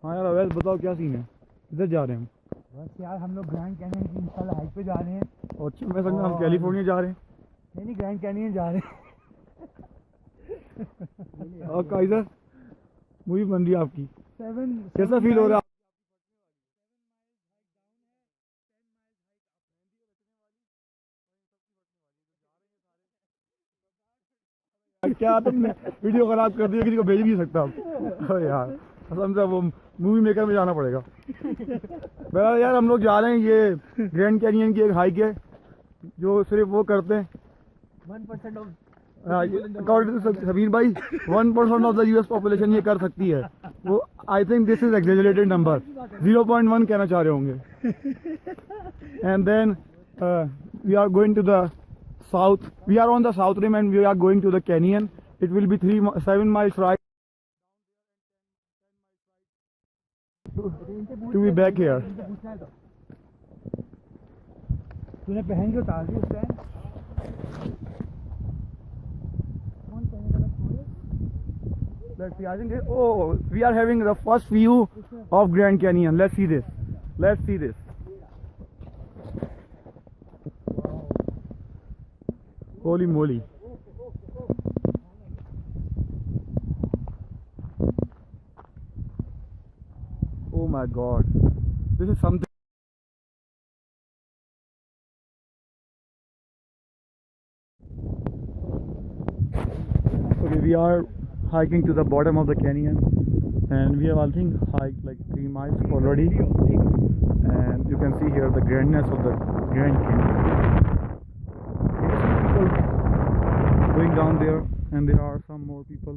हाँ यार अवैध बताओ क्या सीन है, किधर जा रहे हैं हम? बस यार हम लोग ग्रैंड कैनियन की इंशाल्लाह हाइक पे जा रहे हैं। अच्छा मैं समझा हम कैलिफोर्निया जा रहे हैं। नहीं ग्रैंड कैनियन जा रहे हैं। और काइजर मूवी बन रही है आपकी, 7 कैसा फील हो रहा है? क्या तुमने वीडियो खराब कर दी, किसी को भेज भी नहीं सकता अब। अरे यार कसम से वो मूवी मेकर में जाना पड़ेगा। बहरहाल यार हम लोग जा रहे हैं, ये ग्रैंड कैनियन की एक हाइक है जो सिर्फ वो करते हैं 1% ऑफ अकॉर्डिंग टू समीर भाई 1% ऑफ द यूएस पॉपुलेशन ये कर सकती है। वो I think this is exaggerated number, 0.1 कहना चाह रहे होंगे। And then we are going to the south, we are on the south rim and we are going to the canyon. It will be 7 miles ride to be back here. तूने पहन के उतार दी उस time. Let's see, I think we are having the first view of Grand Canyon. Let's see this. Let's see this. Holy moly. Oh my god. This is something. Okay, we are hiking to the bottom of the canyon and we have I think hiked like 3 miles already, and you can see here the grandness of the Grand Canyon. Going down there, and there are some more people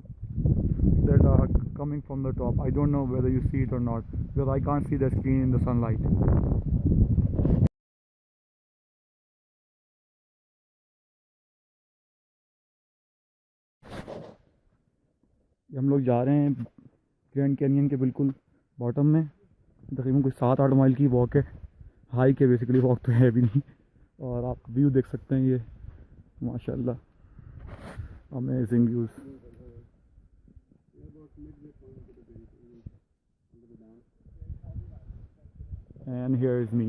that are coming from the top. I don't know whether you see it or not because I can't see the screen in the sunlight. हम लोग जा रहे हैं grand canyon के बिल्कुल bottom में। तकरीबन कोई 7-8 माइल की वॉक है, हाइक है बेसिकली, वॉक तो है भी नहीं। और आप व्यू देख सकते हैं, ये माशाल्लाह amazing views. And here is me.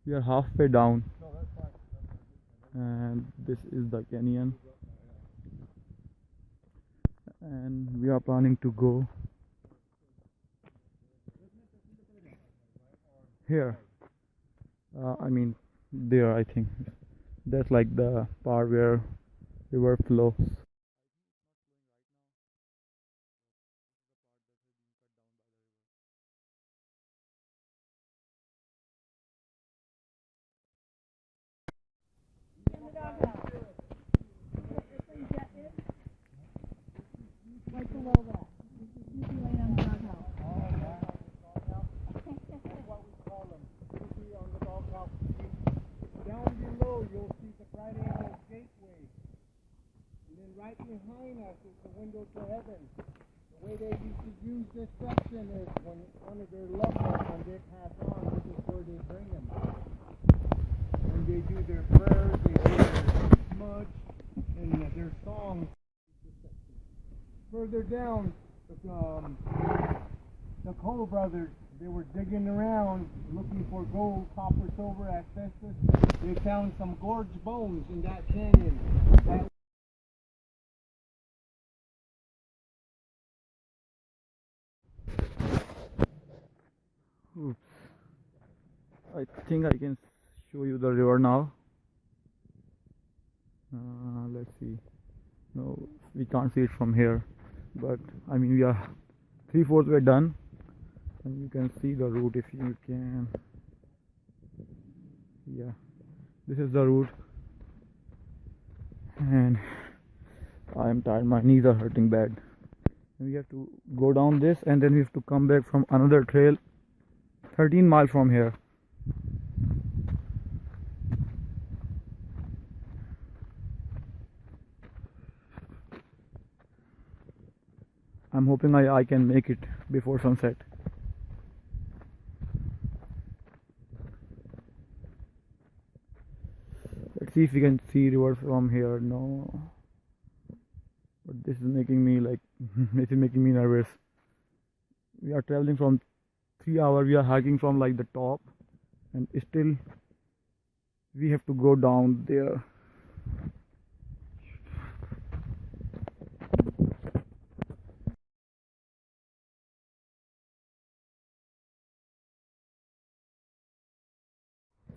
We are halfway down, and this is the canyon, and we are planning to go here. I mean there, I think that's like the part where river flows. Down below you'll see the bright angle gateway. And then right behind us is the window to heaven. The way they used to use this section is when one of their loved ones, when they pass on, this is where they bring them. When they do their prayers, they do their smudge and their songs. Further down, the Cole brothers, they were digging around looking for gold, copper, silver, asbestos. They found some gorge bones in that canyon. Oops. I think I can show you the river now. Let's see. No, we can't see it from here, but I mean we are 3/4 way done, and you can see the route if you can. Yeah, this is the route, and I am tired, my knees are hurting bad. And we have to go down this, and then we have to come back from another trail 13 miles from here. I'm hoping I can make it before sunset. Let's see if we can see river from here. No, but this is making me like this is making me nervous. We are traveling from 3 hours. We are hiking from like the top, and still we have to go down there.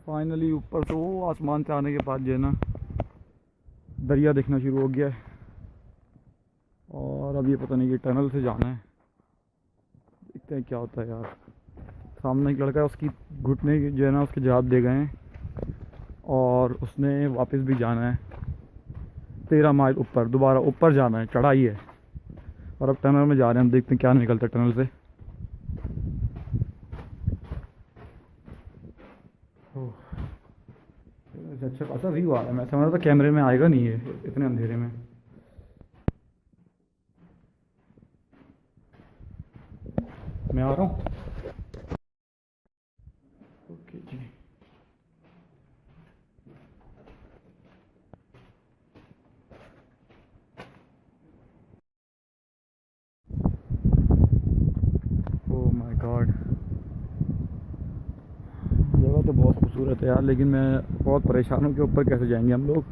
Finally ऊपर से वो आसमान से आने के बाद जो है ना दरिया दिखना शुरू हो गया है। और अब ये पता नहीं कि टनल से जाना है, देखते हैं क्या होता है यार। सामने एक लड़का है, उसकी घुटने जो है ना उसके जवाब दे गए हैं और उसने वापस भी जाना है 13 माइल ऊपर, दोबारा ऊपर जाना है, चढ़ाई है। और अब टनल में जा रहे हैं, हम देखते हैं क्या निकलता है टनल से। अच्छा खासा व्यू आ रहा है, मैं समझ रहा था कैमरे में आएगा नहीं है इतने अंधेरे में। मैं आ रहा हूँ। ओके जी, ओह माय गॉड, जगह तो बहुत खूबसूरत है यार, लेकिन मैं बहुत परेशान हूँ कि ऊपर कैसे जाएंगे हम लोग।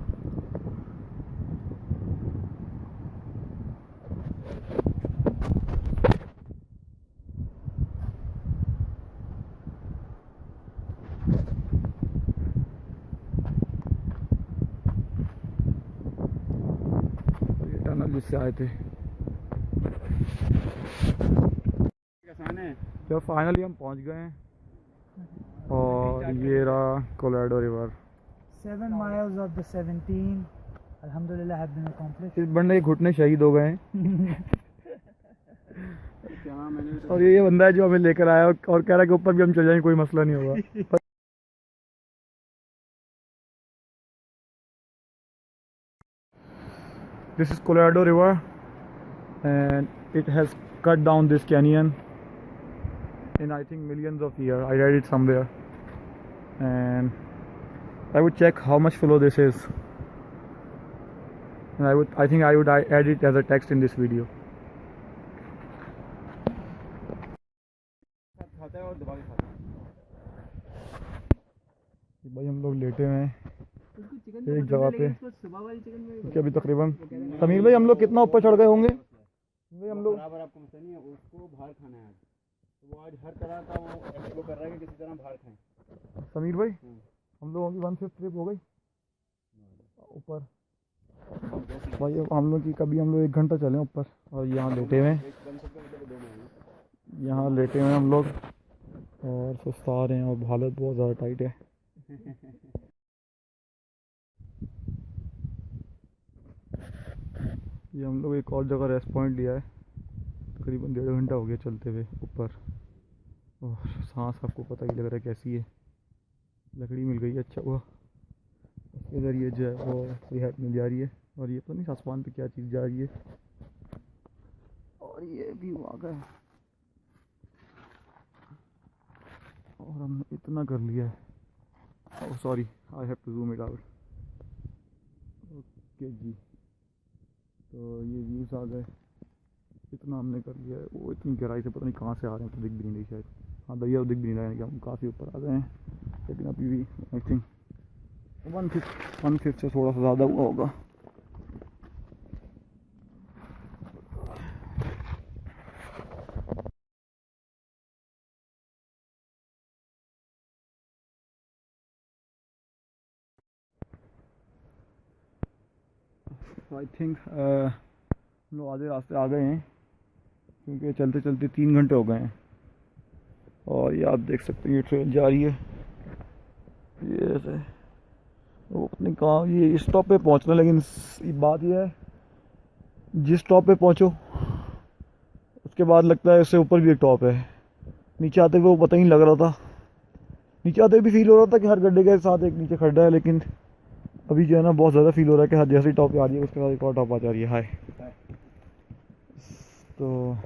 ये टनल जिससे आए थे, जब फाइनली हम पहुँच गए हैं और ये रहा Colorado river. 7 miles of the 17 alhamdulillah have been accomplished. इस बंदे के घुटने शहीद हो गए हैं और ये बंदा है जो हमें लेकर आया और कह रहा है कि ऊपर भी हम चल जाएंगे, कोई मसला नहीं होगा। This is Colorado River and it has cut down this canyon in I think millions of years. I read it somewhere and I would check how much flow this is, and I think I would add it as a text in this video. भाई हम लोग लेटे हुए हैं एक जगह पे, क्योंकि अभी तकरीबन समीर भाई हम लोग कितना ऊपर चढ़ गए होंगे भाई? हम लोग बराबर आपको मसला नहीं है, उसको बाहर खाना है आज, तो वो आज हर तरह का वो एक्सप्लोर कर रहा है कि किसी तरह बाहर खाएं। समीर भाई हम लोगों की 1/5 ट्रिप हो गई ऊपर भाई। अब हम लोग की कभी हम लोग 1 घंटा चले ऊपर और यहाँ लेटे हुए हैं, यहाँ लेटे हुए हैं हम लोग और सुस्ता रहे हैं और हालत बहुत ज़्यादा टाइट है। ये हम लोग एक और जगह रेस्ट पॉइंट लिया है, तकरीबन 1.5 घंटा हो गया चलते हुए ऊपर। और सांस आपको पता ही लग रहा है कैसी है, लकड़ी मिल गई, अच्छा हुआ। इधर ये जो है वो रिहायत मिल जा रही है और ये तो नहीं आसमान पे क्या चीज़ जा रही है। और ये भी आ गया और हमने इतना कर लिया है। Oh sorry, I have to zoom it out. Okay जी, तो ये व्यूज़ आ गए, इतना हमने कर लिया है। वो इतनी गहराई से पता नहीं कहाँ से आ रहे हैं, तो दिख भी नहीं रही शायद। हाँ दरिया दिख भी नहीं रहा है कि हम काफ़ी ऊपर आ गए हैं, लेकिन अभी भी आई थिंक 1/5 से थोड़ा सा ज़्यादा हुआ होगा। आई थिंक हम लोग आधे रास्ते आ गए हैं, क्योंकि चलते चलते 3 घंटे हो गए हैं। और ये आप देख सकते हैं ये ट्रेन जा रही है, ये ऐसे वो अपने कहाँ ये स्टॉप पे पहुँचना। लेकिन बात ये है, जिस स्टॉप पे पहुँचो उसके बाद लगता है उससे ऊपर भी एक टॉप है। नीचे आते हुए वो पता ही नहीं लग रहा था, नीचे आते भी फील हो रहा था कि हर गड्ढे के साथ एक नीचे खड्डा है, लेकिन अभी जो है ना बहुत ज़्यादा फील हो रहा है कि हर जैसी टॉप आ रही है उसके साथ एक और टॉप आ जा रही है। हाय, तो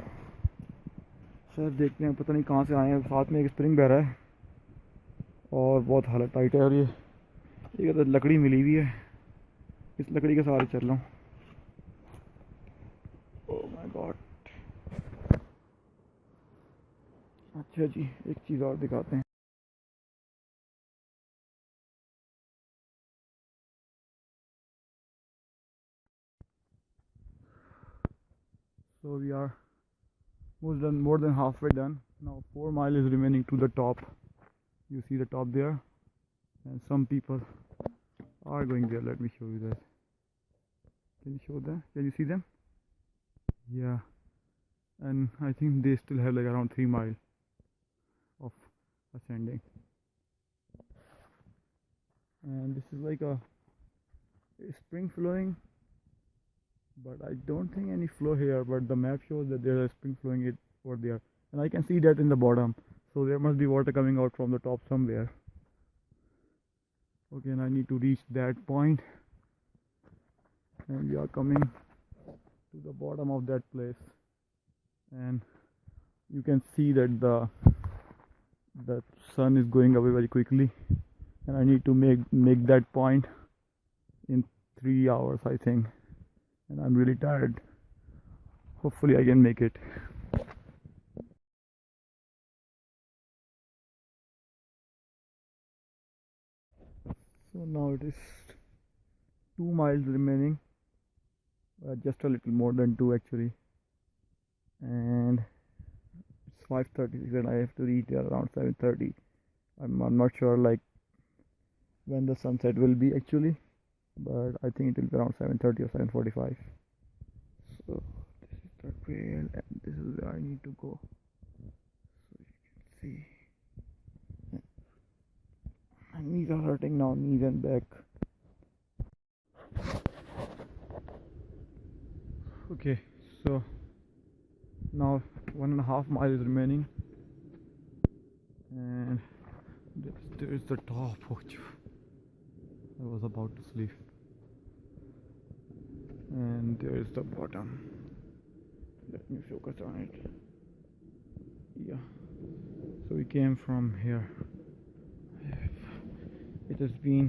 सर देखते हैं, पता नहीं कहाँ से आए हैं। साथ में एक स्प्रिंग बह रहा है और बहुत हालत टाइट है। और ये तो लकड़ी मिली हुई है, इस लकड़ी के सहारे चल रहा हूँ। ओह माय गॉड। अच्छा जी, एक चीज़ और दिखाते हैं। So we are more than halfway done. Now 4 miles is remaining to the top. You see the top there, and some people are going there. Let me show you that. Can you show them? Can you see them? Yeah, and I think they still have like around 3 miles of ascending. And this is like a spring flowing, but I don't think any flow here. But the map shows that there is spring flowing it over there, and I can see that in the bottom. So there must be water coming out from the top somewhere. Okay, and I need to reach that point, and we are coming to the bottom of that place, and you can see that the sun is going away very quickly, and I need to make that point in 3 hours, I think, and I'm really tired. Hopefully I can make it. So now it is 2 miles remaining, just a little more than 2 actually, and it's 5:36 and I have to reach there around 7:30. I'm not sure like when the sunset will be actually, but I think it will be around 7:30 or 7:45. So this is the trail and this is where I need to go. So you can see my knees are hurting now, knees and back. Okay, so now 1.5 miles is remaining, and there is the top. Oh, I was about to sleep, and there is the bottom. Let me focus on it. Yeah, so we came from here. It has been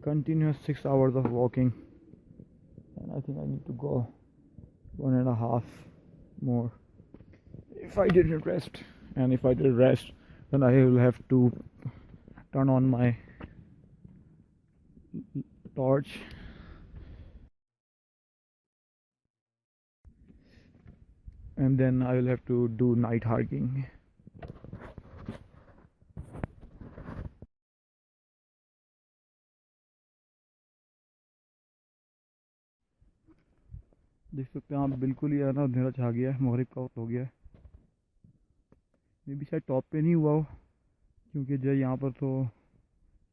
continuous 6 hours of walking, and I think I need to go 1.5 more if I didn't rest. And if I did rest, then I will have to turn on my torch, and then I will have to do night hiking. देख सकते हैं आप, बिल्कुल ही है ना, अंधेरा छा गया है, मगरिब का वक्त हो गया है। मे भी शायद टॉप पे नहीं हुआ हो, क्योंकि जो यहाँ पर तो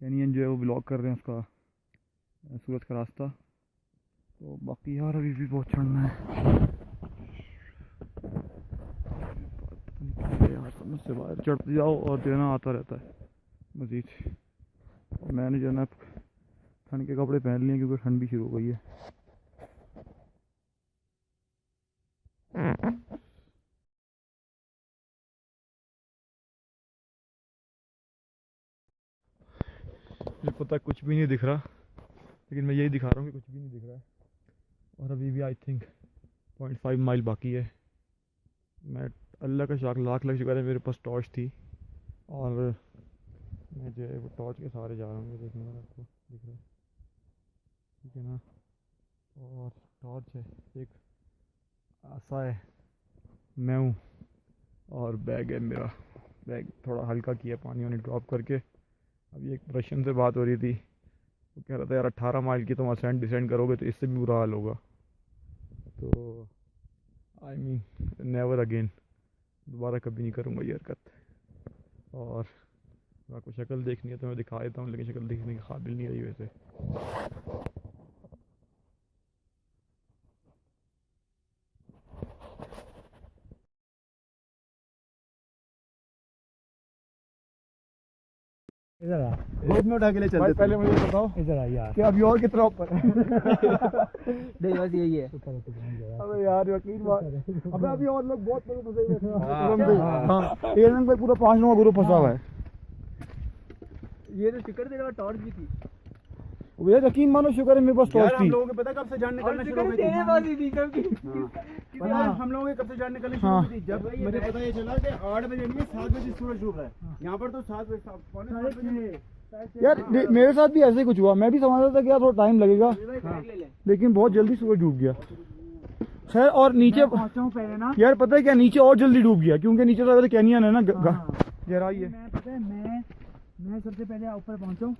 कैनियन जो है वो ब्लॉक कर रहे हैं उसका, सूरज का रास्ता। तो बाकी यार अभी भी बहुत चढ़ना है यार, समझ से बाहर। चढ़ते जाओ और जो है ना आता रहता है मज़ीद। और मैंने जो है ना ठंड के कपड़े पहन लिए क्योंकि ठंड भी शुरू हो गई है। मुझे पता कुछ भी नहीं दिख रहा, लेकिन मैं यही दिखा रहा हूँ कि कुछ भी नहीं दिख रहा है। और अभी भी आई थिंक 0.5 माइल बाकी है। मैं अल्लाह का लाख लग चुका है, मेरे पास टॉर्च थी और मैं जो है वो टॉर्च के सहारे जा रहा हूँ। देखने में आपको दिख रहा है, ठीक है ना। और टॉर्च है, एक आसा है, मैं हूँ, और बैग है मेरा। बैग थोड़ा हल्का किया पानी वानी ड्रॉप करके। अभी एक रशियन से बात हो रही थी, वो कह रहा था यार 18 माइल की तुम असेंड डिसेंड करोगे तो इससे भी बुरा हाल होगा। तो आई मीन नेवर अगेन, दोबारा कभी नहीं करूँगा ये हरकत। और आपको शक्ल देखनी है तो मैं दिखा देता हूँ, लेकिन शक्ल देखने के काबिल नहीं रही वैसे। इधर आ, गोद में उठा के ले भाई चलते पहले मुझे बताओ इधर आ यार। कि अभी और कितना ऊपर है? नहीं बस यही है अबे यार यकीन बात, अबे अभी और लोग बहुत लोग फंसे हुए हैं। हाँ। कसम से। हाँ एयरमैन पे पूरा 5 लोगों का ग्रुप फंसा हुआ है। ये तो स्टिकर देने वाला टॉर्च भी थी भैया यकीन मानो शुक्र है मेरे पास यार टॉर्च हम थी। लोगों को पता कब से जान निकलना शुरू हो गई थी पता है हम लोगों के कब से जान निकलनी शुरू हाँ। हुई थी जब मुझे पता ये चला कि 8 बजे नहीं 7 बजे सूरज डूब रहा है यहाँ पर तो 7 बजे पौने 7 बजे यार मेरे साथ भी ऐसे ही कुछ हुआ, मैं भी समझ रहा था कि यार थोड़ा टाइम लगेगा, लेकिन बहुत जल्दी सूरज डूब गया खैर। और नीचे पहुंचा हूँ पहले ना। यार पता है क्या, नीचे और जल्दी डूब गया क्योंकि नीचे से कैनियन है ना, गहराई है। मैं पता है मैं सबसे पहले ऊपर पहुंचा हूँ।